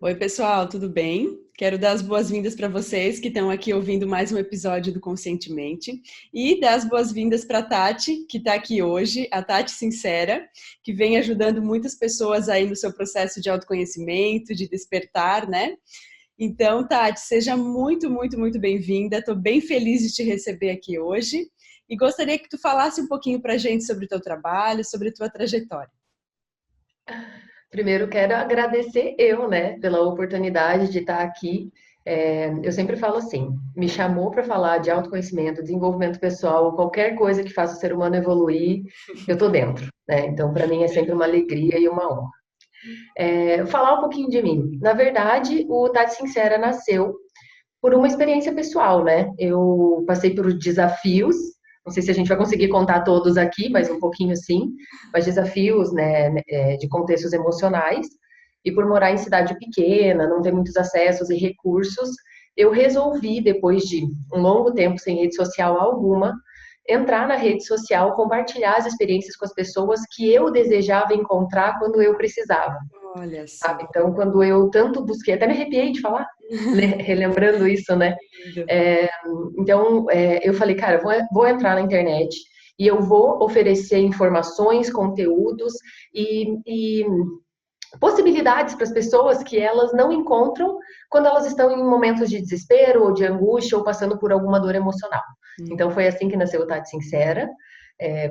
Oi, pessoal, tudo bem? Quero dar as boas-vindas para vocês que estão aqui ouvindo mais um episódio do Conscientemente e dar as boas-vindas para a Tati, que está aqui hoje, a Tati Sincera, que vem ajudando muitas pessoas aí no seu processo de autoconhecimento, de despertar, né? Então, Tati, seja muito bem-vinda. Estou bem feliz de te receber aqui hoje e gostaria que tu falasse um pouquinho para a gente sobre o teu trabalho, sobre a tua trajetória. Primeiro, quero agradecer né, pela oportunidade de estar aqui. Eu sempre falo assim, me chamou para falar de autoconhecimento, desenvolvimento pessoal, qualquer coisa que faça o ser humano evoluir, eu tô dentro, né? Então, para mim é sempre uma alegria e uma honra. Falar um pouquinho de mim. Na verdade, o Tati Sincera nasceu por uma experiência pessoal, né? Eu passei por desafios, não sei se a gente vai conseguir contar todos aqui, mas um pouquinho sim, mas desafios, né, de contextos emocionais. E por morar em cidade pequena, não ter muitos acessos e recursos, eu resolvi, depois de um longo tempo sem rede social alguma, entrar na rede social, compartilhar as experiências com as pessoas que eu desejava encontrar quando eu precisava. Olha só. Sabe? Então, quando eu tanto busquei, até me arrepiei de falar, relembrando isso, né? Lindo. É, então, eu falei, cara, vou entrar na internet e eu vou oferecer informações, conteúdos e possibilidades para as pessoas que elas não encontram quando elas estão em momentos de desespero ou de angústia ou passando por alguma dor emocional. Então, foi assim que nasceu o Tati Sincera.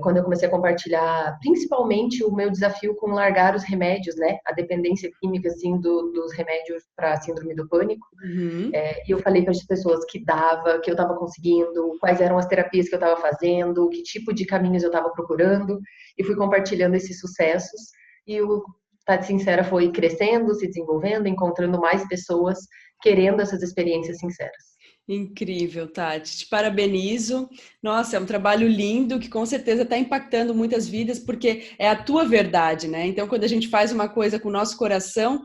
Quando eu comecei a compartilhar, principalmente o meu desafio com largar os remédios, né? A dependência química, assim, dos remédios para a síndrome do pânico. Uhum. E eu falei para as pessoas que dava, que eu estava conseguindo, quais eram as terapias que eu estava fazendo, que tipo de caminhos eu estava procurando, e fui compartilhando esses sucessos. E o Tati Sincera foi crescendo, se desenvolvendo, encontrando mais pessoas querendo essas experiências sinceras. Incrível, Tati. Te parabenizo. Nossa, é um trabalho lindo que com certeza está impactando muitas vidas, porque é a tua verdade, né? Então, quando a gente faz uma coisa com o nosso coração,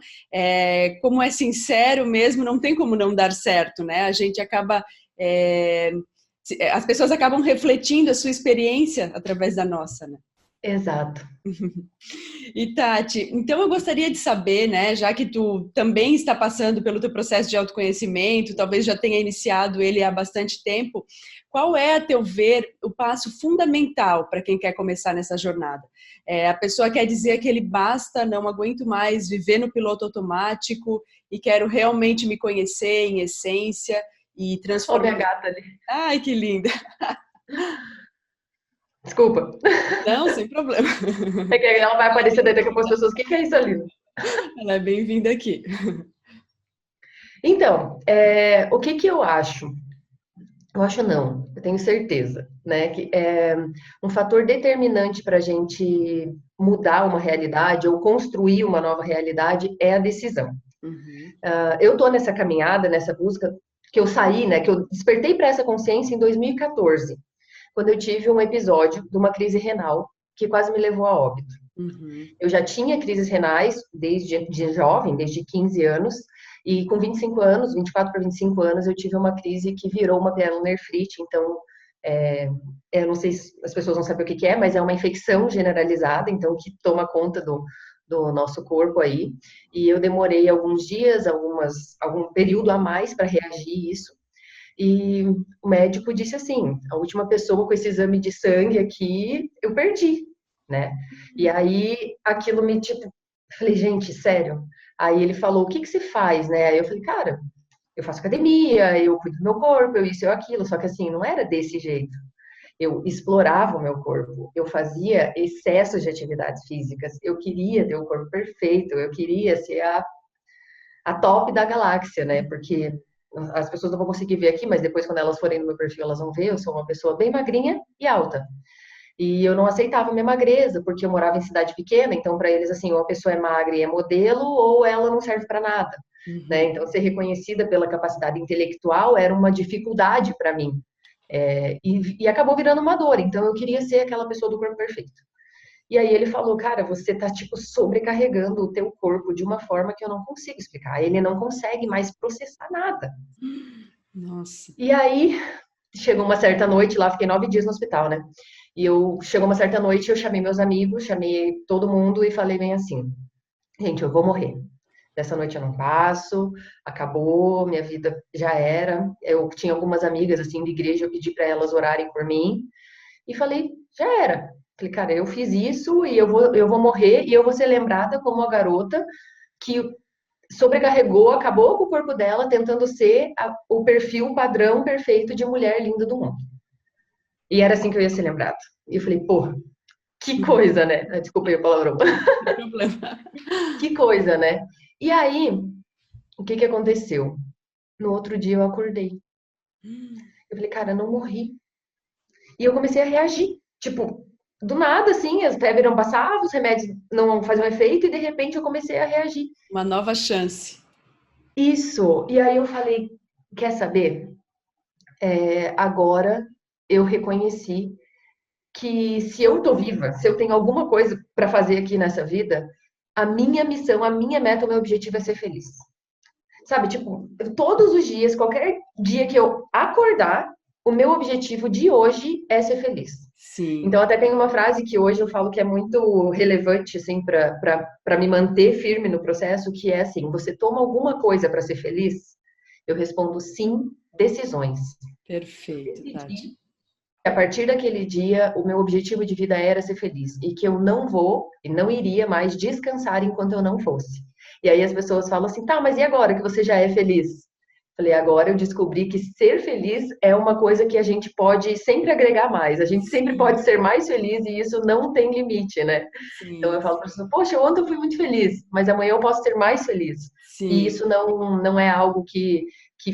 como é sincero mesmo, não tem como não dar certo, né? A gente acaba. As pessoas acabam refletindo a sua experiência através da nossa, né? Exato. E Tati, então eu gostaria de saber, né, já que tu também está passando pelo teu processo de autoconhecimento, talvez já tenha iniciado ele há bastante tempo, qual é, a teu ver, o passo fundamental para quem quer começar nessa jornada? A pessoa quer dizer aquele basta, não aguento mais viver no piloto automático e quero realmente me conhecer em essência e Ó, minha transformar. gata ali. Ai, que linda! Desculpa. Não, sem problema. É que ela vai aparecer daí daqui a pouco as pessoas. O que que é isso ali? Ela é bem-vinda aqui. Então, o que que eu acho? Eu acho não, eu tenho certeza, né? Que é um fator determinante para a gente mudar uma realidade ou construir uma nova realidade é a decisão. Uhum. Eu tô nessa caminhada, nessa busca, que eu saí, né? Que eu despertei para essa consciência em 2014, quando eu tive um episódio de uma crise renal que quase me levou a óbito. Uhum. Eu já tinha crises renais desde de jovem, desde 15 anos, e com 25 anos, 24 para 25 anos, eu tive uma crise que virou uma pyelonephritite. Então, eu não sei se as pessoas não sabem o que que é, mas é uma infecção generalizada, então, que toma conta do nosso corpo aí. E eu demorei alguns dias, algum período a mais para reagir a isso. E o médico disse assim: a última pessoa com esse exame de sangue aqui, eu perdi, né? E aí aquilo me tipo, falei, gente, sério. Aí ele falou: o que que você faz, né? Aí eu falei, cara, eu faço academia, eu cuido do meu corpo, eu isso, eu aquilo. Só que assim, não era desse jeito. Eu explorava o meu corpo, eu fazia excessos de atividades físicas, eu queria ter o corpo perfeito, eu queria ser a top da galáxia, né? Porque as pessoas não vão conseguir ver aqui, mas depois, quando elas forem no meu perfil, elas vão ver. Eu sou uma pessoa bem magrinha e alta. E eu não aceitava minha magreza, porque eu morava em cidade pequena, então para eles, assim, ou a pessoa é magra e é modelo, ou ela não serve para nada. Né? Uhum. Então, ser reconhecida pela capacidade intelectual era uma dificuldade para mim. E acabou virando uma dor. Então, eu queria ser aquela pessoa do corpo perfeito. E aí ele falou, cara, você tá tipo sobrecarregando o teu corpo de uma forma que eu não consigo explicar. Ele não consegue mais processar nada. Nossa. E aí chegou uma certa noite, lá fiquei 9 dias no hospital, né? E chegou uma certa noite, eu chamei meus amigos, chamei todo mundo e falei bem assim, gente, eu vou morrer. dessa noite eu não passo, acabou, minha vida já era. Eu tinha algumas amigas, assim, de igreja, eu pedi para elas orarem por mim, e falei, já era. Falei, cara, eu fiz isso e eu vou morrer e eu vou ser lembrada como a garota que sobrecarregou, acabou com o corpo dela, tentando ser o perfil padrão perfeito de mulher linda do mundo. E era assim que eu ia ser lembrada. E eu falei, porra, que coisa, né? Desculpa aí o palavrão. Não tem problema. Que coisa, né? E aí, o que que aconteceu? No outro dia eu acordei. Eu falei, cara, eu não morri. E eu comecei a reagir. Tipo, do nada, assim, as febres não passavam, os remédios não faziam efeito, e de repente eu comecei a reagir. Uma nova chance. Isso. E aí eu falei, quer saber? Agora eu reconheci que se eu tô viva, se eu tenho alguma coisa para fazer aqui nessa vida, a minha missão, a minha meta, o meu objetivo é ser feliz. Sabe, tipo, todos os dias, qualquer dia que eu acordar, o meu objetivo de hoje é ser feliz. Sim. Então, até tem uma frase que hoje eu falo que é muito relevante, assim, para me manter firme no processo, que é assim: você toma alguma coisa para ser feliz? Eu respondo sim, decisões. Perfeito, Tati. Decidi que a partir daquele dia, o meu objetivo de vida era ser feliz e que eu não vou e não iria mais descansar enquanto eu não fosse. E aí as pessoas falam assim: tá, mas e agora que você já é feliz? Falei, agora eu descobri que ser feliz é uma coisa que a gente pode sempre agregar mais, a gente sempre Sim, pode ser mais feliz e isso não tem limite, né? Então eu sim, falo para a pessoa, poxa, ontem eu fui muito feliz, mas amanhã eu posso ser mais feliz. E sim. isso não é algo que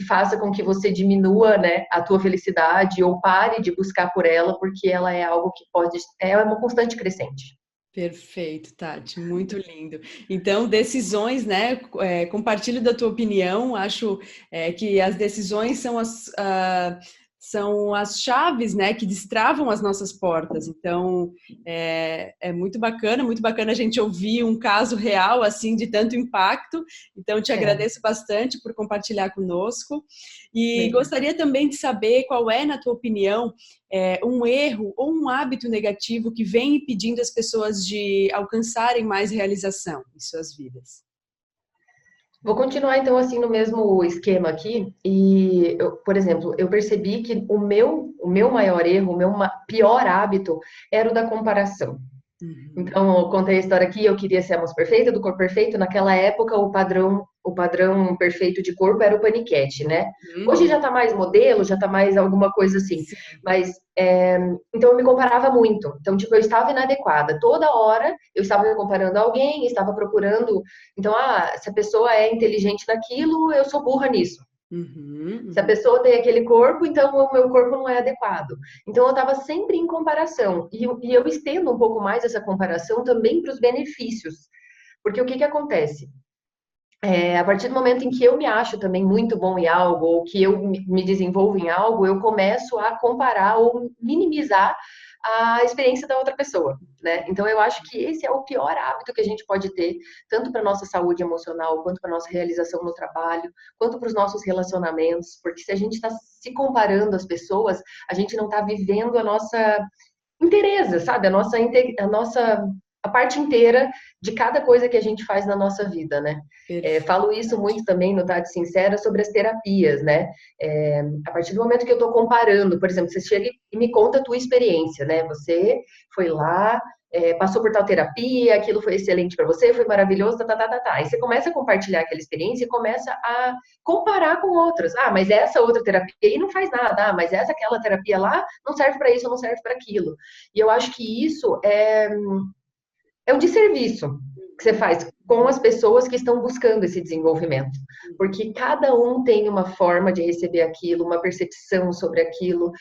faça com que você diminua, né, a tua felicidade ou pare de buscar por ela, porque ela é algo que pode, é uma constante crescente. Perfeito, Tati, muito lindo. Então, decisões, né? Compartilho da tua opinião. Acho que as decisões são as chaves, né, que destravam as nossas portas. Então, é muito bacana a gente ouvir um caso real assim de tanto impacto. Então, te É, agradeço bastante por compartilhar conosco e legal. gostaria também de saber qual é, na tua opinião, um erro ou um hábito negativo que vem impedindo as pessoas de alcançarem mais realização em suas vidas. Vou continuar então assim no mesmo esquema aqui e, por exemplo, eu percebi que o meu maior erro, o meu pior hábito era o da comparação. Uhum. Então, eu contei a história aqui, eu queria ser a moça perfeita, do corpo perfeito. Naquela época, o padrão perfeito de corpo era o paniquete, né? Hoje Uhum. já tá mais modelo, já tá mais alguma coisa assim. Sim. Mas, então eu me comparava muito. Então, tipo, eu estava inadequada. Toda hora eu estava me comparando a alguém, estava procurando. Então, se a pessoa é inteligente naquilo, eu sou burra nisso. Uhum. Se a Uhum. pessoa tem aquele corpo, então o meu corpo não é adequado. Então eu estava sempre em comparação. E eu estendo um pouco mais essa comparação também para os benefícios. Porque o que que acontece? A partir do momento em que eu me acho também muito bom em algo, ou que eu me desenvolvo em algo, eu começo a comparar ou minimizar a experiência da outra pessoa, né? Então eu acho que esse é o pior hábito que a gente pode ter, tanto para nossa saúde emocional, quanto para nossa realização no trabalho, quanto para os nossos relacionamentos, porque se a gente está se comparando às pessoas, a gente não está vivendo a nossa inteireza, sabe? A parte inteira de cada coisa que a gente faz na nossa vida, né? Perfeito. Falo isso muito também no Tati Sincera sobre as terapias, né? A partir do momento que eu estou comparando, por exemplo, você chega e me conta a tua experiência, né? Você foi lá, passou por tal terapia, aquilo foi excelente para você, foi maravilhoso, tá, tá, tá, tá, tá. Aí você começa a compartilhar aquela experiência e começa a comparar com outras. Ah, mas essa outra terapia aí não faz nada. Ah, mas aquela terapia lá não serve para isso, não serve para aquilo. E eu acho que isso é um desserviço que você faz com as pessoas que estão buscando esse desenvolvimento. Porque cada um tem uma forma de receber aquilo, uma percepção sobre aquilo,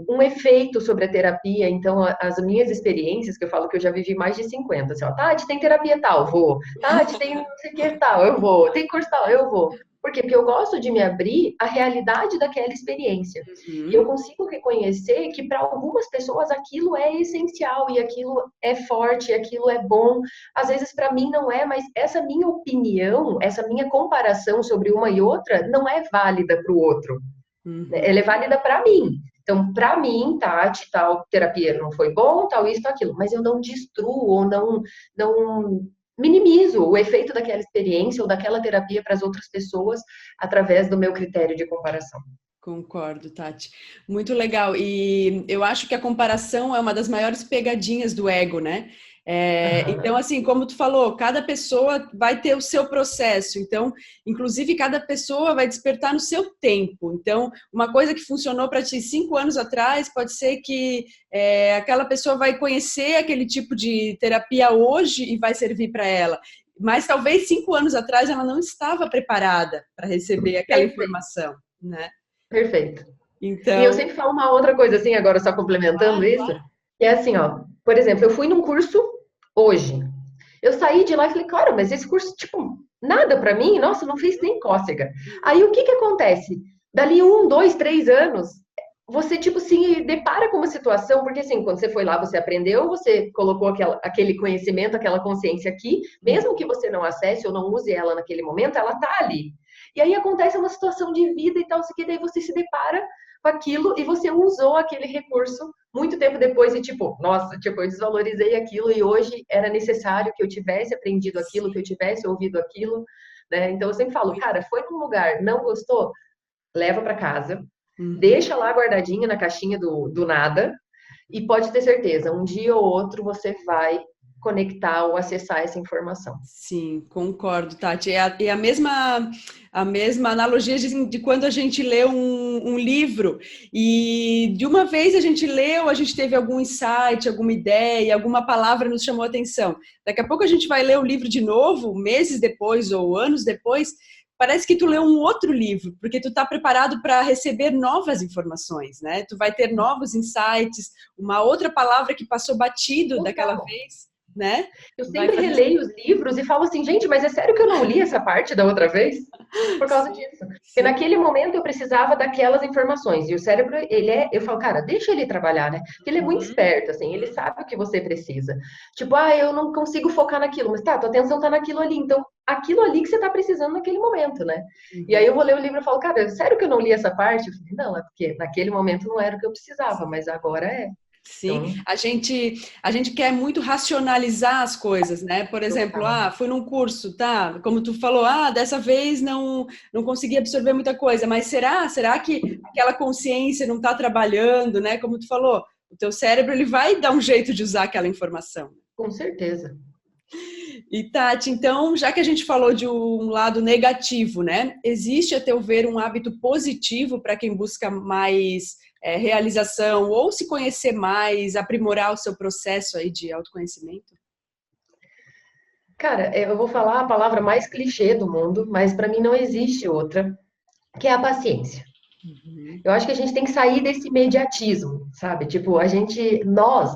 um efeito sobre a terapia. Então, as minhas experiências, que eu falo que eu já vivi mais de 50, assim, ó, Tati, tem terapia tal, vou. Tati, tem não sei o que tal, eu vou. Tem curso tal, eu vou. Por quê? Porque eu gosto de me abrir à realidade daquela experiência. E eu Uhum. consigo reconhecer que para algumas pessoas aquilo é essencial e aquilo é forte, e aquilo é bom. Às vezes para mim não é, mas essa minha opinião, essa minha comparação sobre uma e outra não é válida para o outro. Uhum. Ela é válida para mim. Então, para mim, Tati, tal terapia não foi bom, tal isso, tal aquilo, mas eu não destruo ou não minimizo o efeito daquela experiência ou daquela terapia para as outras pessoas através do meu critério de comparação. Concordo, Tati. Muito legal. E eu acho que a comparação é uma das maiores pegadinhas do ego, né? Então, assim, como tu falou, cada pessoa vai ter o seu processo. Então, inclusive, cada pessoa vai despertar no seu tempo. Então, uma coisa que funcionou para ti 5 anos atrás, pode ser que aquela pessoa vai conhecer aquele tipo de terapia hoje e vai servir para ela. Mas talvez 5 anos atrás ela não estava preparada para receber aquela informação, né? Perfeito. E eu Então, sempre falo uma outra coisa assim, agora só complementando claro, isso, claro. que é assim, ó, por exemplo, eu fui num curso hoje. Eu saí de lá e falei, cara, mas esse curso, tipo, nada pra mim, nossa, não fez nem cócega. Aí o que que acontece? Dali 1, 2, 3 anos, você, tipo, se depara com uma situação, porque assim, quando você foi lá, você aprendeu, você colocou aquele conhecimento, aquela consciência aqui, mesmo que você não acesse ou não use ela naquele momento, ela tá ali. E aí acontece uma situação de vida e tal, isso que daí você se depara com aquilo e você usou aquele recurso muito tempo depois e tipo, nossa, tipo, eu desvalorizei aquilo e hoje era necessário que eu tivesse aprendido aquilo, que eu tivesse ouvido aquilo, né? Então eu sempre falo, cara, foi num lugar, não gostou? Leva para casa, Uhum. deixa lá guardadinha na caixinha do nada e pode ter certeza, um dia ou outro você vai conectar ou acessar essa informação. Sim, concordo, Tati. É a mesma analogia de quando a gente lê um livro e de uma vez a gente leu, a gente teve algum insight, alguma ideia, alguma palavra nos chamou a atenção. Daqui a pouco a gente vai ler o livro de novo, meses depois ou anos depois, parece que tu leu um outro livro, porque tu está preparado para receber novas informações, né? Tu vai ter novos insights, uma outra palavra que passou batido daquela Total. vez, né? Eu Vai sempre fazer. releio os livros e falo assim, gente, mas é sério que eu não li essa parte da outra vez? Por causa Sim, disso. Porque sim. naquele momento eu precisava daquelas informações. E o cérebro, eu falo, cara, deixa ele trabalhar, né? Porque ele é muito Uhum. esperto, assim, ele sabe o que você precisa. Tipo, eu não consigo focar naquilo, mas tá, tua atenção tá naquilo ali. Então, aquilo ali que você tá precisando naquele momento, né? E aí Uhum. eu vou ler o livro e falo, cara, sério que eu não li essa parte? Eu falei, não, é porque naquele momento não era o que eu precisava, mas agora é. Sim, Então, a gente quer muito racionalizar as coisas, né? Por exemplo, total. fui num curso, tá? Como tu falou, dessa vez não consegui absorver muita coisa, mas será que aquela consciência não está trabalhando, né? Como tu falou, o teu cérebro ele vai dar um jeito de usar aquela informação. Com certeza. E Tati, então, já que a gente falou de um lado negativo, né? Existe, a teu ver, um hábito positivo para quem busca mais realização ou se conhecer mais, aprimorar o seu processo aí de autoconhecimento? Cara, eu vou falar a palavra mais clichê do mundo, mas para mim não existe outra, que é a paciência. Uhum. Eu acho que a gente tem que sair desse imediatismo, sabe? Tipo,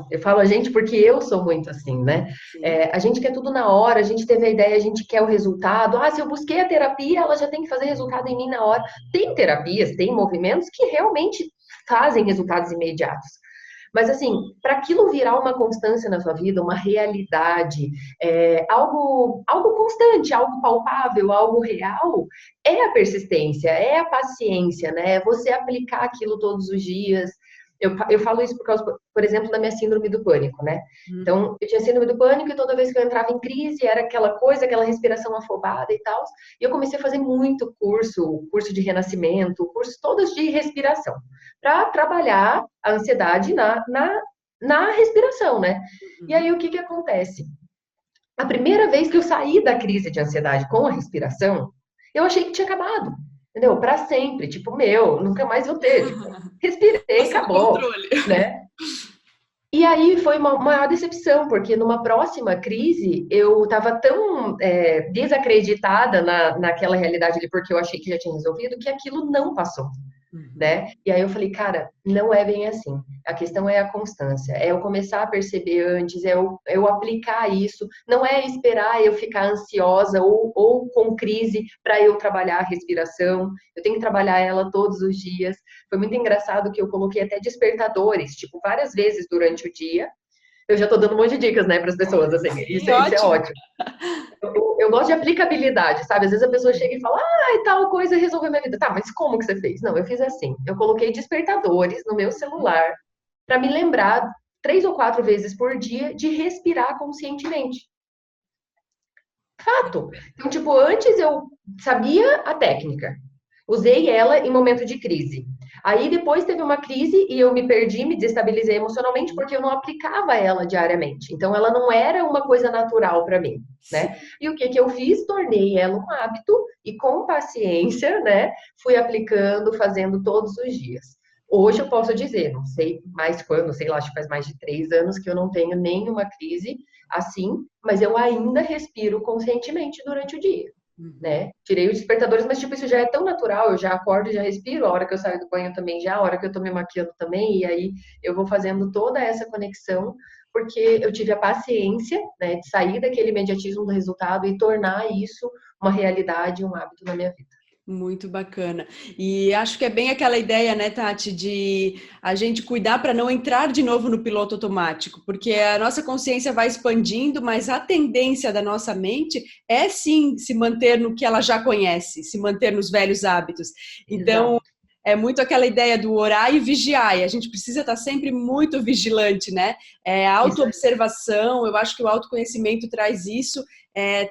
eu falo a gente porque eu sou muito assim, né? Sim. A gente quer tudo na hora, a gente teve a ideia, a gente quer o resultado. Se eu busquei a terapia, ela já tem que fazer resultado em mim na hora. Tem terapias, tem movimentos que realmente fazem resultados imediatos. Mas assim, para aquilo virar uma constância na sua vida, uma realidade, algo constante, algo palpável, algo real, é a persistência, é a paciência, né? É você aplicar aquilo todos os dias. Eu falo isso por causa, por exemplo, da minha síndrome do pânico, né? Uhum. Então, eu tinha síndrome do pânico e toda vez que eu entrava em crise era aquela coisa, aquela respiração afobada e tal. E eu comecei a fazer muito curso de renascimento, cursos todos de respiração, para trabalhar a ansiedade na respiração, né? E Uhum. aí o que que acontece? A primeira vez que eu saí da crise de ansiedade com a respiração, eu achei que tinha acabado. Entendeu? Para sempre. Tipo, nunca mais vou ter. Tipo, respirei, Passou o acabou. controle. Né? E aí foi uma maior decepção, porque numa próxima crise eu estava tão desacreditada naquela realidade ali, porque eu achei que já tinha resolvido, que aquilo não passou. Uhum. Né? E aí eu falei, cara, não é bem assim. A questão é a constância, é eu começar a perceber antes, é eu aplicar isso, não é esperar eu ficar ansiosa ou com crise para eu trabalhar a respiração. Eu tenho que trabalhar ela todos os dias. Foi muito engraçado que eu coloquei até despertadores, tipo, várias vezes durante o dia. Eu já tô dando um monte de dicas, né, para as pessoas, assim, Sim, isso é ótimo. ótimo. Eu gosto de aplicabilidade, sabe? Às vezes a pessoa chega e fala, tal coisa resolveu minha vida. Tá, mas como que você fez? Não, eu fiz assim. Eu coloquei despertadores no meu celular para me lembrar 3 ou 4 vezes por dia de respirar conscientemente. Fato. Então, tipo, antes eu sabia a técnica, usei ela em momento de crise. Aí depois teve uma crise e eu me perdi, me desestabilizei emocionalmente porque eu não aplicava ela diariamente. Então ela não era uma coisa natural para mim, Sim. né? E o que que eu fiz? Tornei ela um hábito e com paciência, né, fui aplicando, fazendo todos os dias. Hoje eu posso dizer, não sei mais quando, sei lá, acho que faz mais de 3 anos que eu não tenho nenhuma crise assim, mas eu ainda respiro conscientemente durante o dia, Uhum. né? Tirei os despertadores, mas tipo, isso já é tão natural, eu já acordo e já respiro, a hora que eu saio do banho também já, a hora que eu tô me maquiando também, e aí eu vou fazendo toda essa conexão, porque eu tive a paciência, né, de sair daquele imediatismo do resultado e tornar isso uma realidade, um hábito na minha vida. Muito bacana. E acho que é bem aquela ideia, né, Tati, de a gente cuidar para não entrar de novo no piloto automático, porque a nossa consciência vai expandindo, mas a tendência da nossa mente é sim se manter no que ela já conhece, se manter nos velhos hábitos. Então, Exato. é muito aquela ideia do orar e vigiar, e a gente precisa estar sempre muito vigilante, né? É, Isso autoobservação, eu acho que o autoconhecimento traz isso.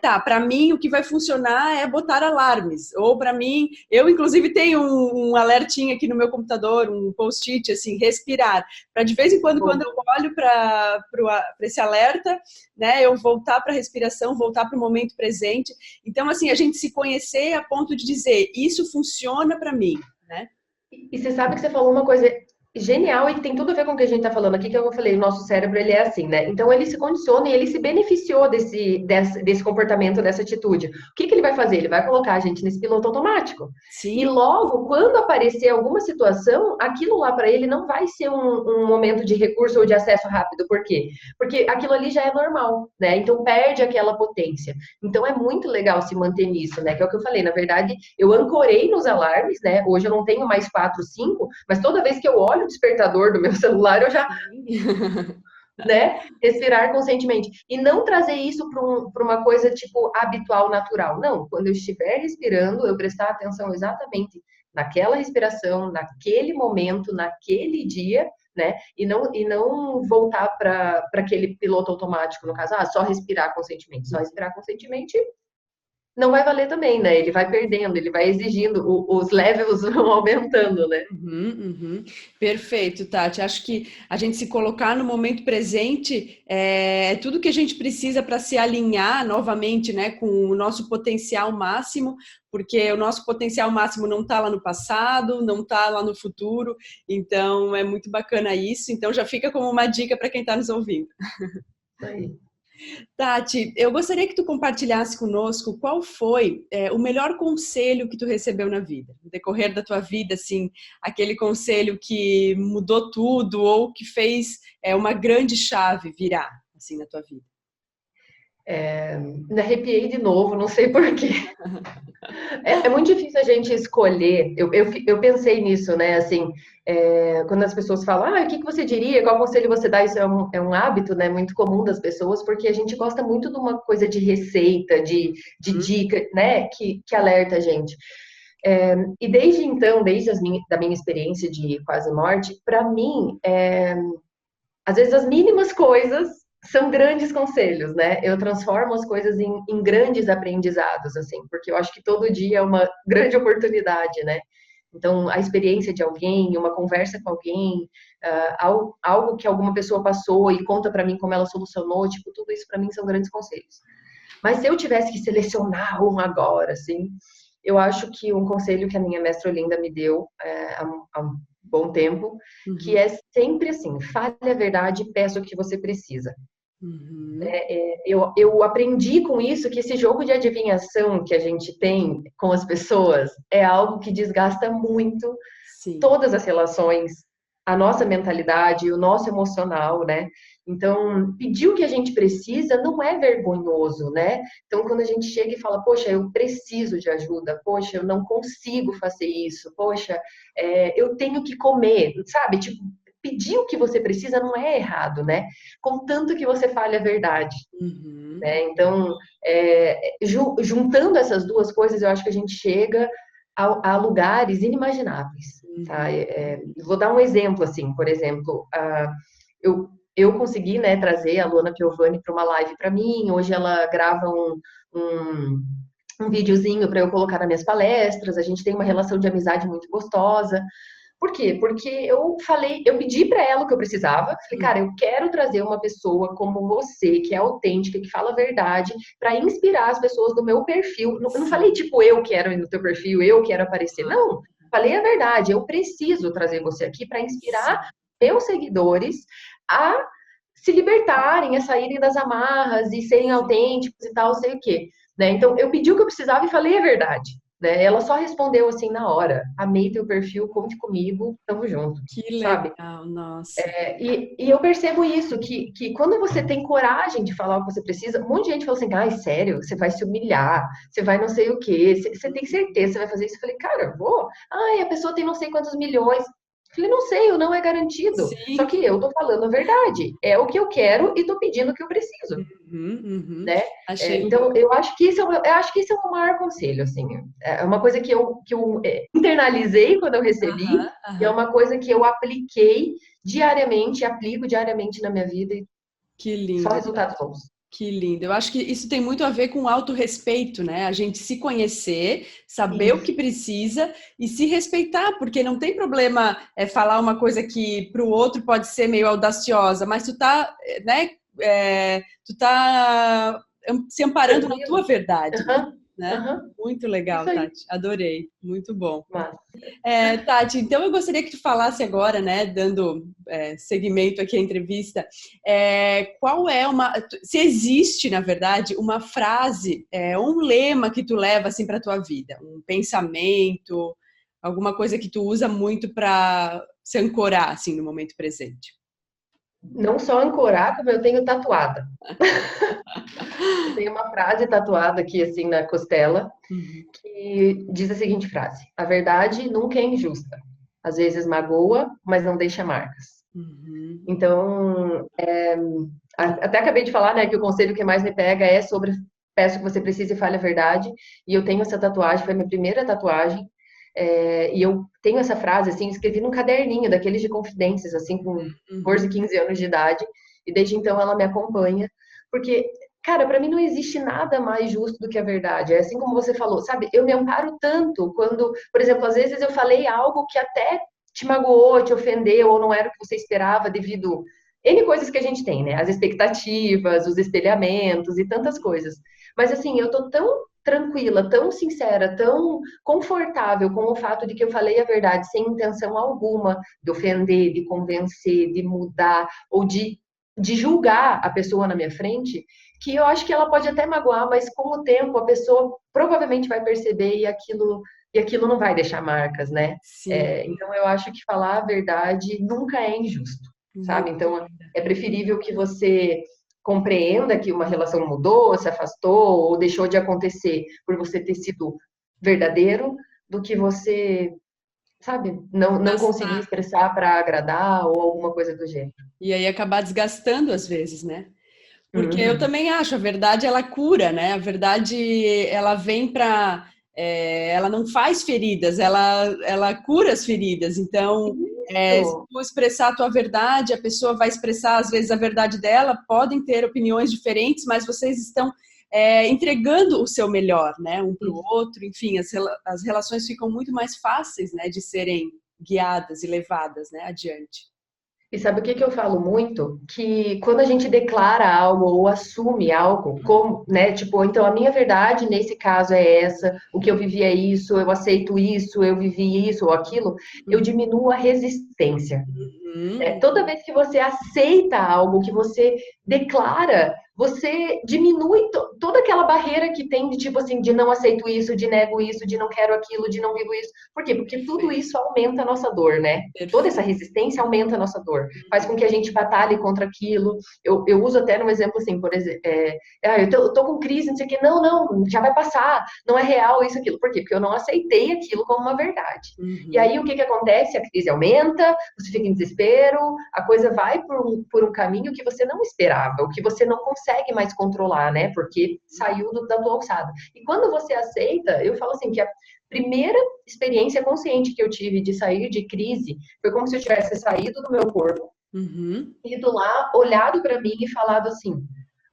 Tá, para mim o que vai funcionar é botar alarmes, ou para mim, eu inclusive tenho um alertinho aqui no meu computador, um post-it assim, respirar, para de vez em quando, quando eu olho para esse alerta, né, eu voltar para a respiração, voltar para o momento presente. Então, assim, a gente se conhecer a ponto de dizer, isso funciona para mim, né? E você sabe que você falou uma coisa genial e que tem tudo a ver com o que a gente está falando aqui, que eu falei, o nosso cérebro ele é assim, né? Então ele se condiciona e ele se beneficiou desse comportamento, dessa atitude. O que que ele vai fazer? Ele vai colocar a gente nesse piloto automático. E Sim, logo, quando aparecer alguma situação, aquilo lá para ele não vai ser um momento de recurso ou de acesso rápido. Por quê? Porque aquilo ali já é normal, né? Então perde aquela potência. Então é muito legal se manter nisso, né? Que é o que eu falei, na verdade, eu ancorei nos alarmes, né? Hoje eu não tenho mais 4, 5, mas toda vez que eu olho o despertador do meu celular, eu já, né, respirar conscientemente. E não trazer isso para uma coisa tipo habitual, natural. Não, quando eu estiver respirando, eu prestar atenção exatamente naquela respiração, naquele momento, naquele dia, né? E não voltar para aquele piloto automático, no caso, só respirar conscientemente. Só respirar conscientemente não vai valer também, né? Ele vai perdendo, ele vai exigindo, os levels vão aumentando, né? uhum, uhum. Perfeito, Tati. Acho que a gente se colocar no momento presente é tudo que a gente precisa para se alinhar novamente, né, com o nosso potencial máximo, porque o nosso potencial máximo não está lá no passado, não está lá no futuro. Então é muito bacana isso. Então já fica como uma dica para quem está nos ouvindo. Isso aí. Tati, eu gostaria que tu compartilhasse conosco qual foi o melhor conselho que tu recebeu na vida, no decorrer da tua vida, assim, aquele conselho que mudou tudo ou que fez uma grande chave virar, assim, na tua vida. Me arrepiei de novo, não sei por quê. É muito difícil a gente escolher. Eu pensei nisso, né? Assim, quando as pessoas falam, o que que você diria? Qual conselho você dá? Isso é um hábito, né? Muito comum das pessoas, porque a gente gosta muito de uma coisa de receita, de Hum, dica, né? Que alerta a gente. E desde então, da minha experiência de quase morte, para mim, às vezes as mínimas coisas são grandes conselhos, né? Eu transformo as coisas em grandes aprendizados, assim, porque eu acho que todo dia é uma grande oportunidade, né? Então, a experiência de alguém, uma conversa com alguém, algo que alguma pessoa passou e conta para mim como ela solucionou, tipo, tudo isso para mim são grandes conselhos. Mas se eu tivesse que selecionar um agora, assim, eu acho que um conselho que a minha mestra Olinda me deu há um bom tempo, que uhum, é sempre assim, fale a verdade e peça o que você precisa. uhum, Eu aprendi com isso que esse jogo de adivinhação que a gente tem com as pessoas é algo que desgasta muito sim. todas as relações, a nossa mentalidade, o nosso emocional, né? Então, pedir o que a gente precisa não é vergonhoso, né? Então, quando a gente chega e fala, poxa, eu preciso de ajuda, poxa, eu não consigo fazer isso, poxa, eu tenho que comer, sabe? Tipo, pedir o que você precisa não é errado, né? Contanto que você fale a verdade. Uhum, Né? Então, juntando essas duas coisas, eu acho que a gente chega a lugares inimagináveis. Tá? uhum, Vou dar um exemplo, assim, por exemplo, eu eu consegui, né, trazer a Luana Piovani para uma live para mim. Hoje ela grava um, um videozinho para eu colocar nas minhas palestras. A gente tem uma relação de amizade muito gostosa. Por quê? Porque eu pedi para ela o que eu precisava. Falei, cara, eu quero trazer uma pessoa como você, que é autêntica, que fala a verdade, para inspirar as pessoas do meu perfil. Eu não falei, tipo, eu quero ir no teu perfil, eu quero aparecer. Não, falei a verdade. Eu preciso trazer você aqui para inspirar meus seguidores a se libertarem, a saírem das amarras e serem autênticos e tal, sei o quê. Né? Então, eu pedi o que eu precisava e falei a verdade. Né? Ela só respondeu assim na hora: amei teu perfil, conte comigo, tamo junto, Que sabe? legal, nossa. E eu percebo isso, que quando você tem coragem de falar o que você precisa, um monte de gente fala assim, ai, sério, você vai se humilhar, você vai não sei o quê, você tem certeza que você vai fazer isso? Eu falei, cara, vou. Ai, a pessoa tem não sei quantos milhões. Eu falei, não sei, o não é garantido. Só Sim. que eu tô falando a verdade. É o que eu quero e tô pedindo o que eu preciso. Uhum, uhum. Né? Achei. Então, eu acho que eu acho que esse é o meu maior conselho, assim. É uma coisa que eu internalizei quando eu recebi, Aham, e é aham. uma coisa que eu apliquei diariamente, aplico diariamente na minha vida, e Que só lindo, resultados bons. que lindo. Eu acho que isso tem muito a ver com autorrespeito, né? A gente se conhecer, saber o Isso. que precisa e se respeitar, porque não tem problema falar uma coisa que para o outro pode ser meio audaciosa, mas tu tá, né? Tu tá se amparando na tua Tranquilo. verdade, Aham, né? aham. Muito legal, Isso aí. Tati. Adorei. Muito bom. Mas, Tati, então eu gostaria que tu falasse agora, né, dando seguimento aqui à entrevista, qual é se existe, na verdade, uma frase, um lema que tu leva assim para tua vida, um pensamento, alguma coisa que tu usa muito para se ancorar assim no momento presente. não só ancorar, como eu tenho tatuada. Eu tenho uma frase tatuada aqui, assim, na costela, Uhum, que diz a seguinte frase: a verdade nunca é injusta. Às vezes magoa, mas não deixa marcas. uhum, Então, até acabei de falar, né, que o conselho que mais me pega é sobre peço que você precise e fale a verdade. E eu tenho essa tatuagem, foi a minha primeira tatuagem. E eu tenho essa frase, assim, escrevi num caderninho, daqueles de confidências, assim, com 14, uhum. 15 anos de idade. E desde então ela me acompanha. Porque, cara, para mim não existe nada mais justo do que a verdade. É assim como você falou, sabe? Eu me amparo tanto quando, por exemplo, às vezes eu falei algo que até te magoou, te ofendeu, ou não era o que você esperava devido N coisas que a gente tem, né? As expectativas, os espelhamentos e tantas coisas. Mas assim, eu tô tão tranquila, tão sincera, tão confortável com o fato de que eu falei a verdade sem intenção alguma de ofender, de convencer, de mudar ou de julgar a pessoa na minha frente, que eu acho que ela pode até magoar, mas com o tempo a pessoa provavelmente vai perceber e aquilo não vai deixar marcas, né? Sim, Então eu acho que falar a verdade nunca é injusto, sabe? muito Então linda. é preferível que você compreenda que uma relação mudou, se afastou ou deixou de acontecer por você ter sido verdadeiro, do que você, sabe, não conseguir Desgastar. expressar para agradar ou alguma coisa do gênero. E aí acabar desgastando às vezes, né? Porque eu Uhum. também acho, a verdade ela cura, né? A verdade ela vem para, ela não faz feridas, ela cura as feridas. Então, se Isso. tu expressar a tua verdade, a pessoa vai expressar às vezes a verdade dela. Podem ter opiniões diferentes, mas vocês estão entregando o seu melhor, né? Um para o Isso. outro. Enfim, as relações ficam muito mais fáceis, né? De serem guiadas e levadas, né? Adiante. E sabe o que que eu falo muito? Que quando a gente declara algo ou assume algo, como, né? Tipo, então a minha verdade nesse caso é essa, o que eu vivi é isso, eu aceito isso, eu vivi isso ou aquilo, eu diminuo a resistência. Uhum. Toda vez que você aceita algo, que você declara, você diminui toda aquela barreira que tem de tipo assim, de não aceito isso, de nego isso, de não quero aquilo, de não vivo isso. Por quê? Porque tudo Perfeito, isso aumenta a nossa dor, né? Toda essa perfeito. resistência aumenta a nossa dor, faz com que a gente batalhe contra aquilo. Eu uso até um exemplo assim, por exemplo, eu tô com crise, não sei o quê, não, já vai passar, não é real isso, aquilo. Por quê? Porque eu não aceitei aquilo como uma verdade. E Uhum. aí o que que acontece? A crise aumenta, você fica em desespero, a coisa vai por um caminho que você não esperava, o que você não consegue mais controlar, né? Porque saiu da tua alçada. E quando você aceita, eu falo assim, que a primeira experiência consciente que eu tive de sair de crise foi como se eu tivesse saído do meu corpo, Uhum. ido lá, olhado para mim e falado assim: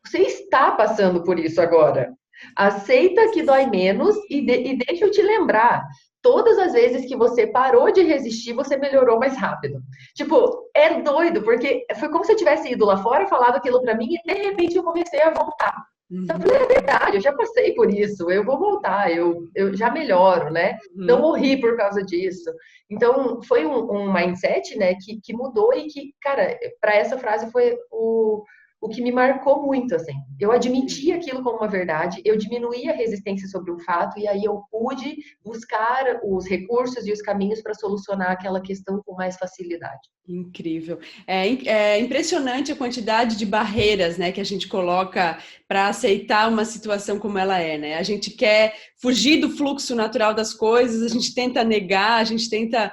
você está passando por isso agora. Aceita que dói menos e deixa eu te lembrar. Todas as vezes que você parou de resistir, você melhorou mais rápido. Tipo, é doido, porque foi como se eu tivesse ido lá fora, falado aquilo para mim e de repente eu comecei a voltar. Eu Uhum. falei, é verdade, eu já passei por isso, eu vou voltar, eu já melhoro, né? Não Uhum. morri por causa disso. Então, foi um mindset, né, que mudou e que, cara, para essa frase foi o que me marcou muito, assim. Eu admiti aquilo como uma verdade, eu diminuí a resistência sobre o fato e aí eu pude buscar os recursos e os caminhos para solucionar aquela questão com mais facilidade. Incrível. É impressionante a quantidade de barreiras, né, que a gente coloca para aceitar uma situação como ela é, né? A gente quer fugir do fluxo natural das coisas, a gente tenta negar, a gente tenta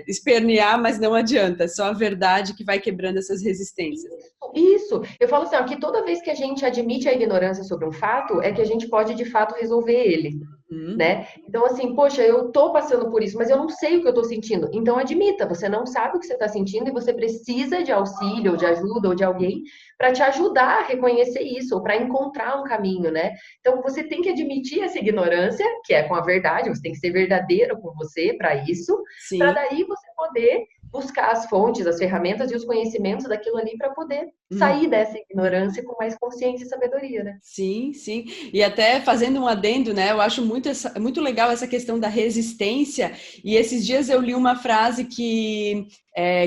espernear, mas não adianta. É só a verdade que vai quebrando essas resistências. Isso. Eu falo assim, ó, que toda vez que a gente admite a ignorância sobre um fato, é que a gente pode de fato resolver ele. Uhum. Né? Então, assim, poxa, eu tô passando por isso, mas eu não sei o que eu tô sentindo. Então, admita, você não sabe o que você tá sentindo e você precisa de auxílio, ou de ajuda, ou de alguém para te ajudar a reconhecer isso, ou para encontrar um caminho, né? Então, você tem que admitir essa ignorância, que é com a verdade, você tem que ser verdadeiro com você para isso, para Sim. daí você poder buscar as fontes, as ferramentas e os conhecimentos daquilo ali para poder Uhum. sair dessa ignorância com mais consciência e sabedoria, né? Sim, sim. E até fazendo um adendo, né? Eu acho muito legal essa questão da resistência. E esses dias eu li uma frase que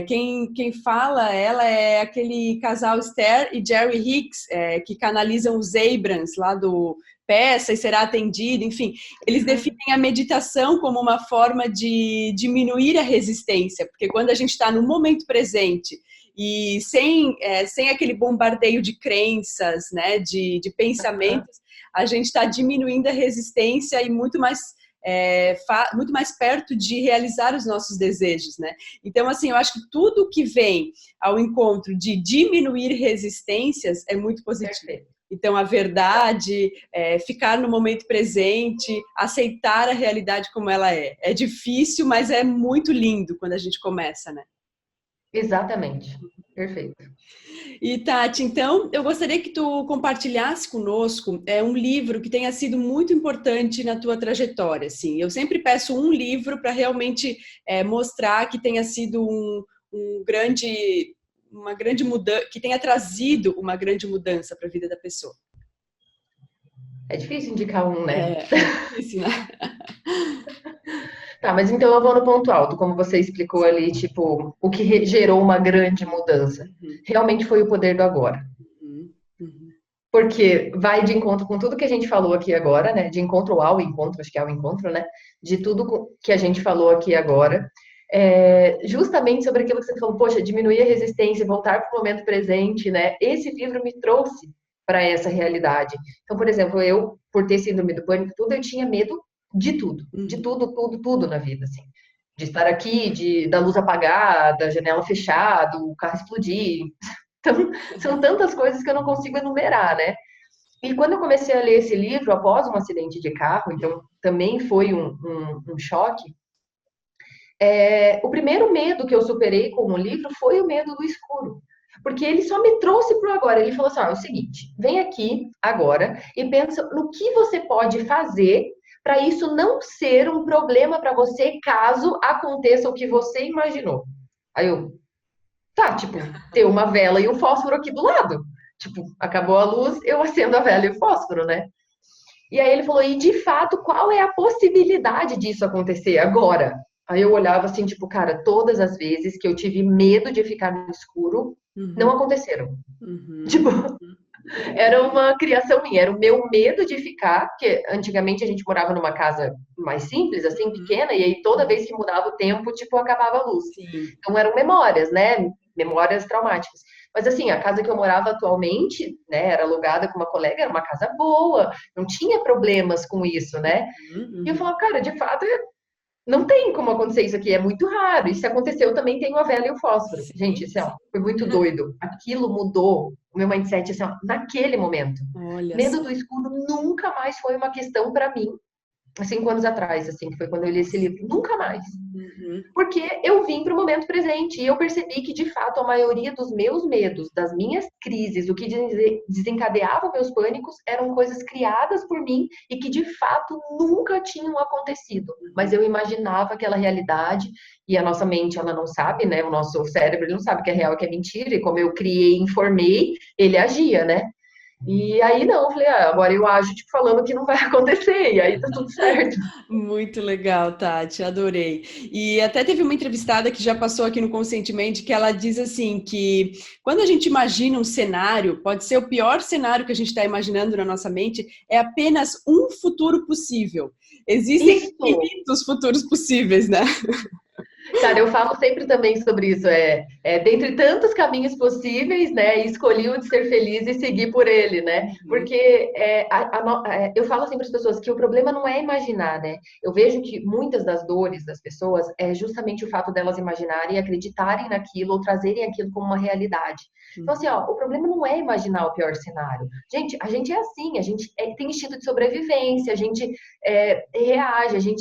quem fala ela é aquele casal Esther e Jerry Hicks, que canalizam os Abrams lá do Peça e Será Atendido, enfim. Eles definem a meditação como uma forma de diminuir a resistência, porque quando a gente está no momento presente e sem aquele bombardeio de crenças, né, de pensamentos, a gente está diminuindo a resistência e muito mais perto de realizar os nossos desejos, né? Então, assim, eu acho que tudo que vem ao encontro de diminuir resistências é muito positivo. Perfeito. Então, a verdade, ficar no momento presente, aceitar a realidade como ela é. É difícil, mas é muito lindo quando a gente começa, né? Exatamente. Perfeito. E Tati, então eu gostaria que tu compartilhasse conosco um livro que tenha sido muito importante na tua trajetória. Assim, eu sempre peço um livro para realmente mostrar que tenha sido uma grande mudança, que tenha trazido uma grande mudança para a vida da pessoa. É difícil indicar um, né? É difícil, né? Tá, mas então eu vou no ponto alto, como você explicou ali, tipo, o que gerou uma grande mudança. Uhum, Realmente foi o poder do agora. uhum, uhum, Porque vai de encontro com tudo que a gente falou aqui agora, né? De encontro ao encontro, acho que é ao encontro, né? De tudo que a gente falou aqui agora. Justamente sobre aquilo que você falou, poxa, diminuir a resistência, voltar para o momento presente, né? Esse livro me trouxe para essa realidade. Então, por exemplo, eu, por ter síndrome do pânico, tudo, eu tinha medo de uhum. tudo, tudo, tudo na vida, assim. De estar aqui, da luz apagar, da janela fechada, o carro explodir. Então, são tantas coisas que eu não consigo enumerar, né? E quando eu comecei a ler esse livro, após um acidente de carro, então também foi um choque, o primeiro medo que eu superei com o livro foi o medo do escuro. Porque ele só me trouxe para o agora. Ele falou assim: é o seguinte, vem aqui agora e pensa no que você pode fazer para isso não ser um problema para você caso aconteça o que você imaginou. Aí eu, tá, tipo, ter uma vela e um fósforo aqui do lado. Tipo, acabou a luz, eu acendo a vela e o fósforo, né? E aí ele falou, e de fato, qual é a possibilidade disso acontecer agora? Aí eu olhava assim, tipo, cara, todas as vezes que eu tive medo de ficar no escuro, não Uhum, aconteceram. uhum, Tipo, era uma criação minha, era o meu medo de ficar, porque antigamente a gente morava numa casa mais simples, assim, uhum, pequena, e aí toda uhum. vez que mudava o tempo, tipo, acabava a luz. Sim. Então eram memórias, né? Memórias traumáticas. Mas assim, a casa que eu morava atualmente, né, era alugada com uma colega, era uma casa boa, não tinha problemas com isso, né? Uhum, E eu uhum. falava, cara, de fato, não tem como acontecer isso aqui, é muito raro. E se aconteceu, também tem a vela e o fósforo. Gente, Sim, assim, ó, sim. foi muito doido. Aquilo mudou o meu mindset, assim, ó, naquele momento. Olha Medo só. do escuro nunca mais foi uma questão para mim. 5 anos atrás, assim, que foi quando eu li esse livro. Nunca mais. Uhum. Porque eu vim para o momento presente e eu percebi que, de fato, a maioria dos meus medos, das minhas crises, o que desencadeava meus pânicos, eram coisas criadas por mim e que, de fato, nunca tinham acontecido. Mas eu imaginava aquela realidade e a nossa mente, ela não sabe, né? O nosso cérebro, ele não sabe que é real, que é mentira. E como eu criei, informei, ele agia, né? E aí não, eu falei, agora eu ajo, tipo, falando que não vai acontecer, e aí tá tudo certo. Muito legal, Tati, adorei. E até teve uma entrevistada que já passou aqui no Conscientemente que ela diz assim que quando a gente imagina um cenário, pode ser o pior cenário que a gente está imaginando na nossa mente, é apenas um futuro possível. Existem Isso. infinitos futuros possíveis, né? Cara, eu falo sempre também sobre isso, dentre tantos caminhos possíveis, né, escolhi o de ser feliz e seguir por ele, né, Uhum, porque eu falo sempre para as pessoas que o problema não é imaginar, né, eu vejo que muitas das dores das pessoas é justamente o fato delas imaginarem, acreditarem naquilo ou trazerem aquilo como uma realidade. Então, assim, ó, o problema não é imaginar o pior cenário. Gente, a gente é assim, a gente tem instinto de sobrevivência, a gente reage,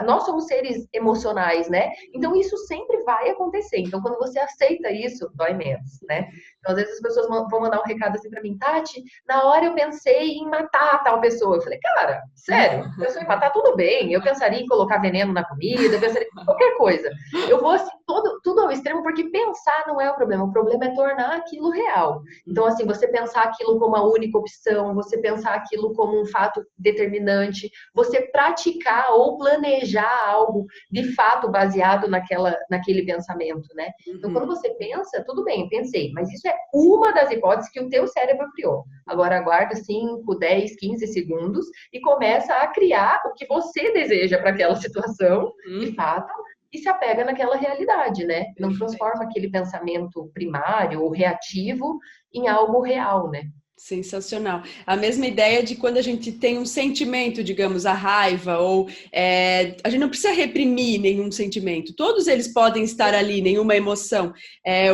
nós somos seres emocionais, né? Então isso sempre vai acontecer. Então quando você aceita isso, dói menos, né? Então às vezes as pessoas vão mandar um recado assim para mim, Tati, na hora eu pensei em matar a tal pessoa. Eu falei, cara, sério, pensou em matar, tudo bem. Eu pensaria em colocar veneno na comida, eu pensaria em qualquer coisa. Eu vou assim, tudo ao extremo, porque pensar não é o problema é tornar aquilo real. Então, assim, você pensar aquilo como a única opção, você pensar aquilo como um fato determinante, você praticar ou planejar algo de fato baseado naquele pensamento, né? Então, quando uhum. você pensa, tudo bem, pensei, mas isso é uma das hipóteses que o teu cérebro criou. Agora aguarda 5, 10, 15 segundos e começa a criar o que você deseja para aquela situação, de Uhum. fato, e se apega naquela realidade, né? Não Perfeito. transforma aquele pensamento primário ou reativo em algo real, né? Sensacional. A mesma ideia de quando a gente tem um sentimento, digamos, a raiva, ou a gente não precisa reprimir nenhum sentimento, todos eles podem estar ali, nenhuma emoção.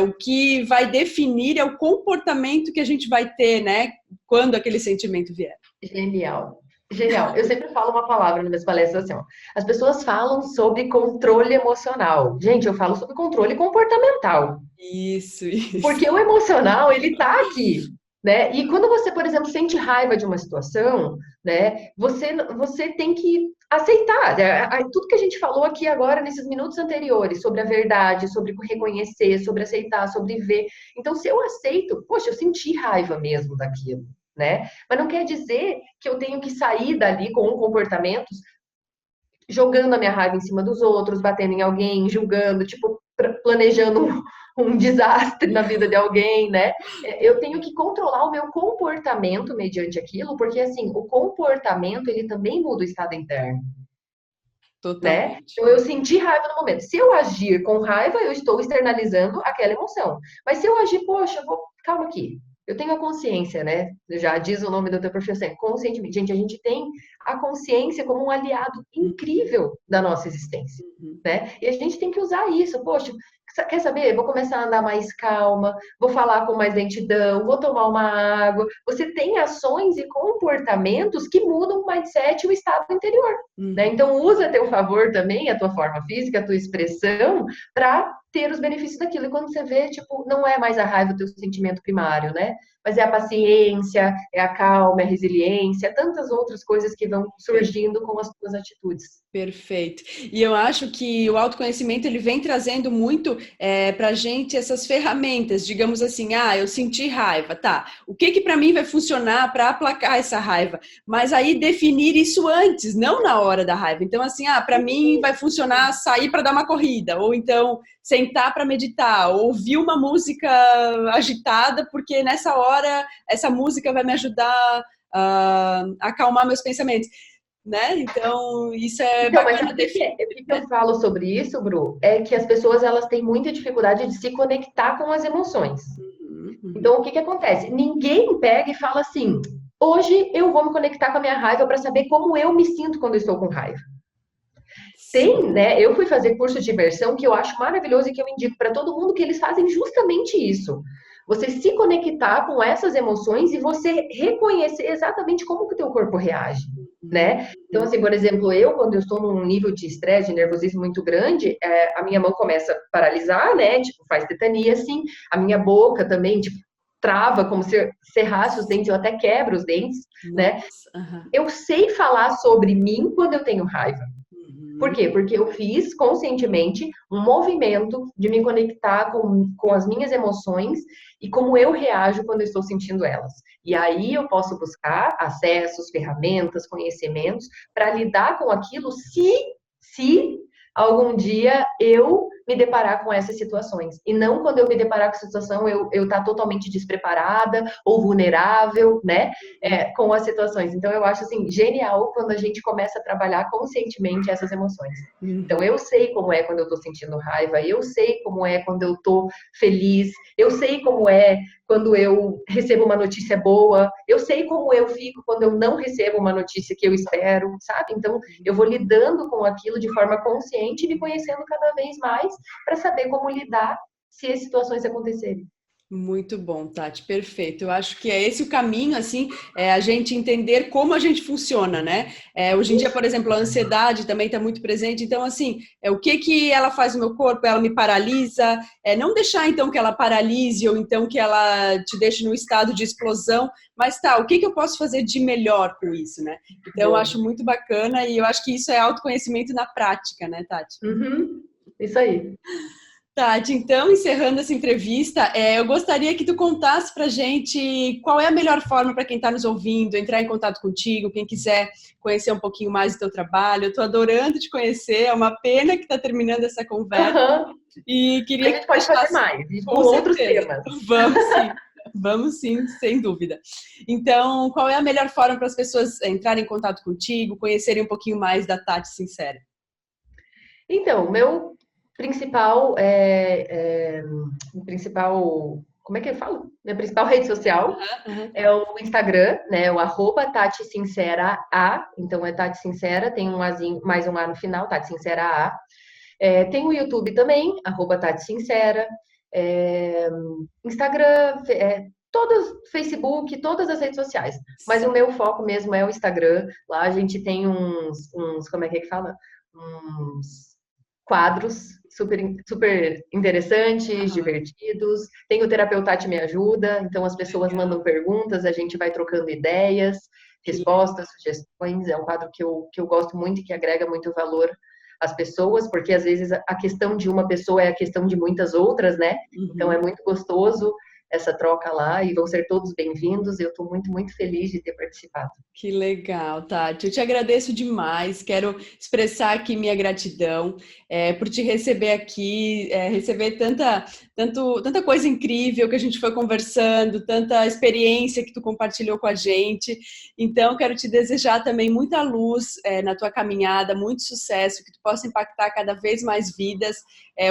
O que vai definir é o comportamento que a gente vai ter, né, quando aquele sentimento vier. Genial. Genial. Eu sempre falo uma palavra nas minhas palestras assim, ó. As pessoas falam sobre controle emocional. Gente, eu falo sobre controle comportamental. Isso. Porque o emocional, ele tá aqui, né? E quando você, por exemplo, sente raiva de uma situação, né? Você tem que aceitar. Tudo que a gente falou aqui agora, nesses minutos anteriores, sobre a verdade, sobre reconhecer, sobre aceitar, sobre ver. Então, se eu aceito, poxa, eu senti raiva mesmo daquilo, né? Mas não quer dizer que eu tenho que sair dali com um comportamento jogando a minha raiva em cima dos outros, batendo em alguém, julgando, tipo, planejando um desastre na vida de alguém, né? Eu tenho que controlar o meu comportamento mediante aquilo, porque assim, o comportamento ele também muda o estado interno, né? Totalmente. Então eu senti raiva no momento. Se eu agir com raiva, eu estou externalizando aquela emoção. Mas se eu agir, poxa, calma aqui. Eu tenho a consciência, né? Já diz o nome do teu perfil assim, conscientemente. Gente, a gente tem a consciência como um aliado incrível da nossa existência, Uhum. né? E a gente tem que usar isso. Poxa, quer saber? Vou começar a andar mais calma, vou falar com mais lentidão, vou tomar uma água. Você tem ações e comportamentos que mudam o mindset e o estado interior. Né? Uhum. Então, usa a teu favor também a tua forma física, a tua expressão, para ter os benefícios daquilo. E quando você vê, tipo, não é mais a raiva o teu sentimento primário, né? Mas é a paciência, é a calma, é a resiliência, tantas outras coisas que vão surgindo com as tuas atitudes. Perfeito. E eu acho que o autoconhecimento ele vem trazendo muito para a gente essas ferramentas, digamos assim, eu senti raiva, tá? O que para mim vai funcionar para aplacar essa raiva? Mas aí definir isso antes, não na hora da raiva. Então assim, para mim vai funcionar sair para dar uma corrida, ou então sentar para meditar, ou ouvir uma música agitada, porque nessa hora essa música vai me ajudar a acalmar meus pensamentos, né? Então, isso é Então, mas bacana definir. o que que eu falo sobre isso, Bru? É que as pessoas elas têm muita dificuldade de se conectar com as emoções. Uhum, uhum. Então, o que que acontece? Ninguém pega e fala assim: hoje eu vou me conectar com a minha raiva para saber como eu me sinto quando eu estou com raiva. Sim. Tem, né? Eu fui fazer curso de imersão que eu acho maravilhoso e que eu indico para todo mundo que eles fazem justamente isso. Você se conectar com essas emoções e você reconhecer exatamente como que o teu corpo reage. né? Então, assim, por exemplo, quando eu estou num nível de estresse, de nervosismo muito grande, a minha mão começa a paralisar, né? Tipo, faz tetania, assim. A minha boca também, tipo, trava, como se eu cerrasse os dentes, eu até quebro os dentes, né? Nossa, aham. Eu sei falar sobre mim quando eu tenho raiva. Por Uhum. quê? Porque eu fiz conscientemente um movimento de me conectar com as minhas emoções e como eu reajo quando eu estou sentindo elas. E aí eu posso buscar acessos, ferramentas, conhecimentos para lidar com aquilo se algum dia eu me deparar com essas situações. E não quando eu me deparar com a situação eu tá totalmente despreparada ou vulnerável, né? Com as situações. Então eu acho assim genial quando a gente começa a trabalhar conscientemente essas emoções. Então Uhum. eu sei como é quando eu tô sentindo raiva, eu sei como é quando eu tô feliz, eu sei como é quando eu recebo uma notícia boa, eu sei como eu fico quando eu não recebo uma notícia que eu espero, sabe? Então eu vou lidando com aquilo de forma consciente e me conhecendo cada vez mais para saber como lidar se as situações acontecerem. Muito bom, Tati, perfeito. Eu acho que é esse o caminho, assim, é a gente entender como a gente funciona, né? Hoje em dia, por exemplo, a ansiedade também está muito presente. Então, assim, o que que ela faz no meu corpo? Ela me paralisa. Não deixar, então, que ela paralise ou então que ela te deixe num estado de explosão. Mas tá, o que que eu posso fazer de melhor com isso, né? Então, eu Boa. acho muito bacana e eu acho que isso é autoconhecimento na prática, né, Tati? Uhum. Isso aí. Tati, então, encerrando essa entrevista, eu gostaria que tu contasse pra gente qual é a melhor forma para quem está nos ouvindo, entrar em contato contigo, quem quiser conhecer um pouquinho mais do teu trabalho. Eu estou adorando te conhecer, é uma pena que está terminando essa conversa Uhum. e A queria que gente tu pode fazer deixasse, mais, com com outros certeza, temas. vamos sim, sem dúvida. Então, qual é a melhor forma para as pessoas entrarem em contato contigo, conhecerem um pouquinho mais da Tati Sincera? Então, meu principal, como é que eu falo? Minha principal rede social Aham. é o Instagram, né? O arroba Tati Sincera A. Então é Tati Sincera, tem um Azinho, mais um A no final, Tati Sincera A. Tem o YouTube também, arroba Tati Sincera. É, Instagram, Facebook, todas as redes sociais. Mas o meu foco mesmo é o Instagram. Lá a gente tem como é que fala? Uns quadros super interessantes, Aham. divertidos. Tem o Terapeuta Tati Me Ajuda, então as pessoas mandam perguntas, a gente vai trocando ideias, Que respostas, sugestões. É um quadro que eu gosto muito e que agrega muito valor às pessoas, porque às vezes a questão de uma pessoa é a questão de muitas outras, né? Então legal. é muito gostoso essa troca lá e vão ser todos bem-vindos. Eu estou muito, muito feliz de ter participado. Que legal, Tati. Eu te agradeço demais. Quero expressar aqui minha gratidão por te receber aqui, receber tanta coisa incrível que a gente foi conversando, tanta experiência que tu compartilhou com a gente. Então, quero te desejar também muita luz na tua caminhada, muito sucesso, que tu possa impactar cada vez mais vidas.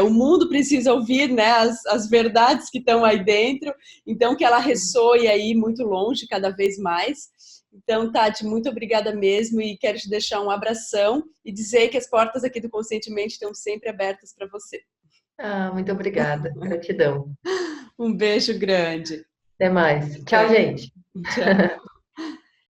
O mundo precisa ouvir, né, as verdades que estão aí dentro, então que ela ressoe aí muito longe cada vez mais. Então, Tati, muito obrigada mesmo e quero te deixar um abração e dizer que as portas aqui do Conscientemente estão sempre abertas para você. Ah, muito obrigada. Gratidão. Um beijo grande. Até mais. Tchau, Até. gente. Tchau.